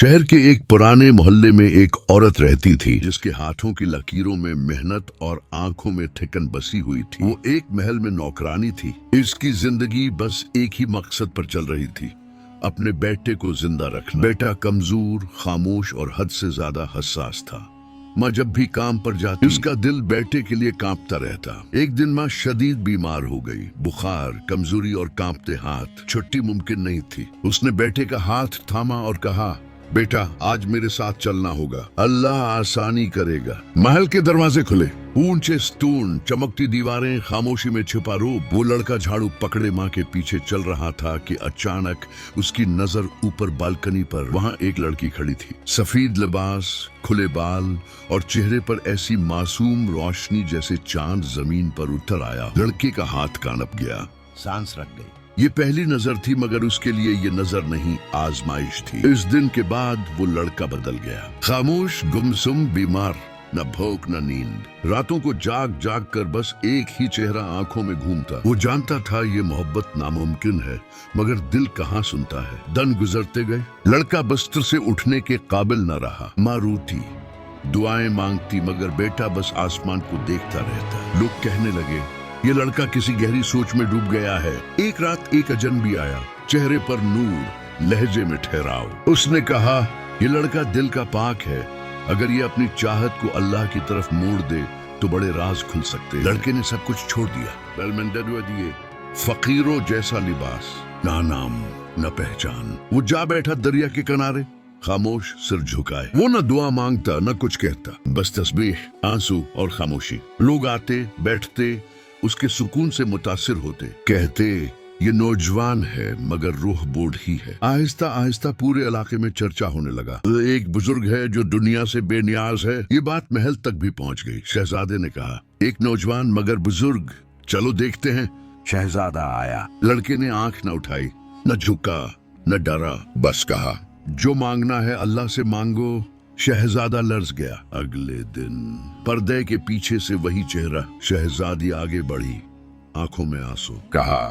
शहर के एक पुराने मोहल्ले में एक औरत रहती थी जिसके हाथों की लकीरों में मेहनत और आंखों में ठिकन बसी हुई थी। वो एक महल में नौकरानी थी। इसकी जिंदगी बस एक ही मकसद पर चल रही थी, अपने बेटे को जिंदा रखना। बेटा कमजोर, खामोश और हद से ज्यादा हसास था। माँ जब भी काम पर जाती उसका दिल बेटे के लिए कांपता रहता। एक दिन माँ शदीद बीमार हो गई। बुखार, कमजोरी और कांपते हाथ, छुट्टी मुमकिन नहीं थी। उसने बेटे का हाथ थामा और कहा, बेटा आज मेरे साथ चलना होगा, अल्लाह आसानी करेगा। महल के दरवाजे खुले, ऊंचे स्तून, चमकती दीवारें, खामोशी में छिपा रूप। वो लड़का झाड़ू पकड़े माँ के पीछे चल रहा था कि अचानक उसकी नजर ऊपर बालकनी पर। वहाँ एक लड़की खड़ी थी, सफेद लिबास, खुले बाल और चेहरे पर ऐसी मासूम रोशनी जैसे चांद जमीन पर उतर आया। लड़के का हाथ कांप गया, सांस रख गई। ये पहली नजर थी, मगर उसके लिए ये नजर नहीं, आजमाइश थी। इस दिन के बाद वो लड़का बदल गया। खामोश, गुमसुम, बीमार, न भूख न नींद। रातों को जाग जाग कर बस एक ही चेहरा आंखों में घूमता। वो जानता था ये मोहब्बत नामुमकिन है, मगर दिल कहाँ सुनता है। दिन गुजरते गए, लड़का बिस्तर से उठने के काबिल न रहा। माँ रोती, दुआएं मांगती, मगर बेटा बस आसमान को देखता रहता। लोग कहने लगे, ये लड़का किसी गहरी सोच में डूब गया है। एक रात एक अजनबी आया, चेहरे पर नूर, लहजे में ठहराव। उसने कहा, ये लड़का दिल का पाक है, अगर ये अपनी चाहत को अल्लाह की तरफ मोड़ दे तो बड़े राज खुल सकते हैं। लड़के ने सब कुछ छोड़ दिया, दिए फकीरों जैसा लिबास, ना नाम न पहचान। वो जा बैठा दरिया के किनारे, खामोश, सिर झुकाए। वो न दुआ मांगता न कुछ कहता, बस तस्बीह, आंसू और खामोशी। लोग आते बैठते, उसके सुकून से मुतासिर होते, कहते ये नौजवान है मगर रूह बूढ़ ही है। आहिस्ता आहिस्ता पूरे इलाके में चर्चा होने लगा, एक बुजुर्ग है जो दुनिया से बेनियाज है। ये बात महल तक भी पहुंच गई। शहजादे ने कहा, एक नौजवान मगर बुजुर्ग, चलो देखते हैं। शहजादा आया। लड़के ने आंख न उठाई, न झुका, न डरा, बस कहा, जो मांगना है अल्लाह से मांगो। शहजादा लर्ज गया। अगले दिन पर्दे के पीछे से वही चेहरा। शहजादी आगे बढ़ी, आंखों में आंसू। कहा,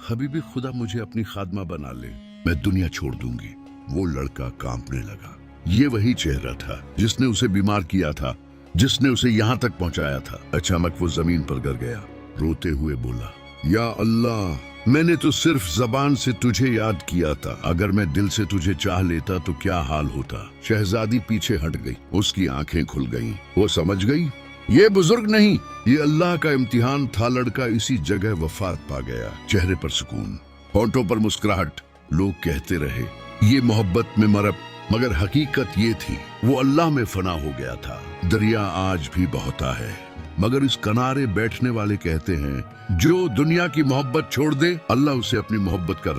हबीबी खुदा मुझे अपनी खादमा बना ले, मैं दुनिया छोड़ दूंगी। वो लड़का कांपने लगा। ये वही चेहरा था जिसने उसे बीमार किया था, जिसने उसे यहाँ तक पहुँचाया था। अचानक वो जमीन पर गिर गया, रोते हुए बोला, या अल्लाह, मैंने तो सिर्फ जबान से तुझे याद किया था, अगर मैं दिल से तुझे चाह लेता तो क्या हाल होता। शहजादी पीछे हट गई, उसकी आंखें खुल गईं। वो समझ गई, ये बुजुर्ग नहीं, ये अल्लाह का इम्तिहान था। लड़का इसी जगह वफात पा गया। चेहरे पर सुकून, होंठों पर मुस्कुराहट। लोग कहते रहे, ये मोहब्बत में मरब, मगर हकीकत ये थी, वो अल्लाह में फना हो गया था। दरिया आज भी बहता है, मगर इस किनारे बैठने वाले कहते हैं, जो दुनिया की मोहब्बत छोड़ दे, अल्लाह उसे अपनी मोहब्बत का